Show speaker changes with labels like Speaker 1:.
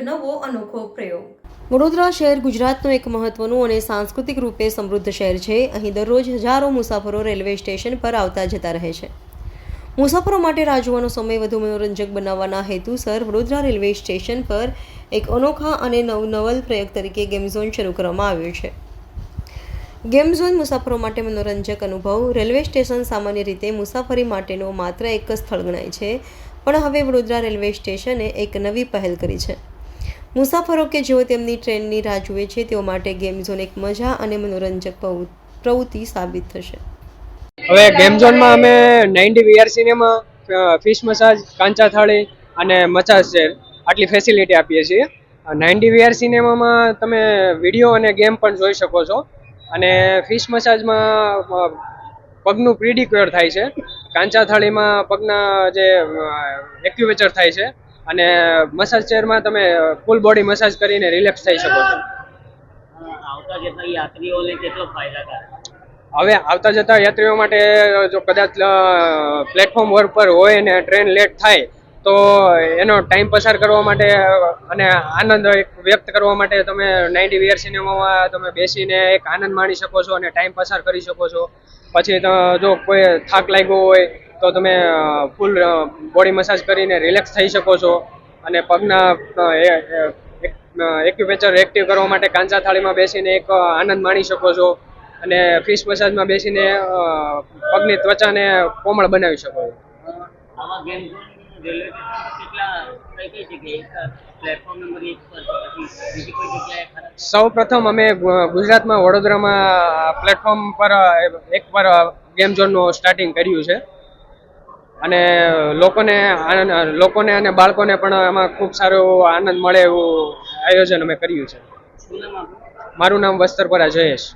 Speaker 1: નવો અનોખો પ્રયોગ।
Speaker 2: વડોદરા શહેર ગુજરાતનું એક મહત્વનું અને સાંસ્કૃતિક રૂપે સમૃદ્ધ શહેર છે। અહીં દરરોજ હજારો મુસાફરો રેલવે સ્ટેશન પર આવતા જતા રહે છે। મુસાફરો માટે રાહ જોવાનો સમય વધુ મનોરંજક બનાવવાના હેતુસર વડોદરા રેલવે સ્ટેશન પર એક અનોખા અને નવલ પ્રયોગ તરીકે ગેમ ઝોન શરૂ કરવામાં આવ્યો છે। ગેમ ઝોન મુસાફરો માટે મનોરંજક અનુભવ। રેલવે સ્ટેશન સામાન્ય રીતે મુસાફરી માટેનો માત્ર એક સ્થળ ગણાય છે, પણ હવે વડોદરા રેલવે સ્ટેશને એક નવી પહેલ કરી છે। મુસાફરો કે જેઓ તેમની ટ્રેનની રાહ જુએ છે તેઓ માટે ગેમ ઝોન એક મજા અને મનોરંજક પ્રવૃત્તિ સાબિત થશે।
Speaker 3: હવે ગેમ ઝોનમાં અમે 90 વીઆર સિનેમા, ફિશ મસાજ, કાંચા થાળી અને મસાજ ચેર આટલી ફેસિલિટી આપીએ છીએ। 90 વીઆર સિનેમામાં તમે વિડીયો અને ગેમ પણ જોઈ શકો છો, અને ફિશ મસાજમાં પગનું પ્રીડિક્યોર થાય છે, કાંચા થાળીમાં પગના જે એક્યુપ્રેશર થાય છે, અને મસાજ ચેરમાં તમે ફૂલ બોડી મસાજ કરીને રિલેક્સ થઈ શકો છો।
Speaker 4: આવતા જતા યાત્રીઓને કેટલો ફાયદાકારક?
Speaker 3: હવે આવતા જતા યાત્રીઓ માટે જો કદાચ પ્લેટફોર્મ પર હોય ને ટ્રેન લેટ થાય તો એનો ટાઈમ પસાર કરવા માટે અને આનંદ વ્યક્ત કરવા માટે તમે 90 વીઆર સિનેમામાં તમે બેસીને એક આનંદ માણી શકો છો અને ટાઈમ પસાર કરી શકો છો। પછી જો કોઈ થાક લાગ્યો હોય તો તમે ફૂલ બોડી મસાજ કરીને રિલેક્સ થઈ શકો છો, અને પગના એક્યુપ્રેશર એક્ટિવ કરવા માટે કાંચા થાળીમાં બેસીને એક આનંદ માણી શકો છો, અને ફિશ મસાજમાં બેસીને પગની ત્વચાને કોમળ બનાવી શકો છો।
Speaker 4: આવા ગેમ ઝોન રેલવે સ્ટેશન કઈ જગ્યાએ? પ્લેટફોર્મ નંબર 1 પર બીજી કોઈ જગ્યાએ ખરા?
Speaker 3: સૌ પ્રથમ અમે ગુજરાતમાં વડોદરામાં પ્લેટફોર્મ પર એક પર ગેમ ઝોનનું સ્ટાર્ટિંગ કર્યું છે, અને લોકોને અને બાળકોને પણ આમાં ખૂબ સારો આનંદ મળે એવું આયોજન અમે કર્યું છે।
Speaker 4: શું નામ આપનું?
Speaker 3: મારું નામ વસ્ત્રપરા જયેશ।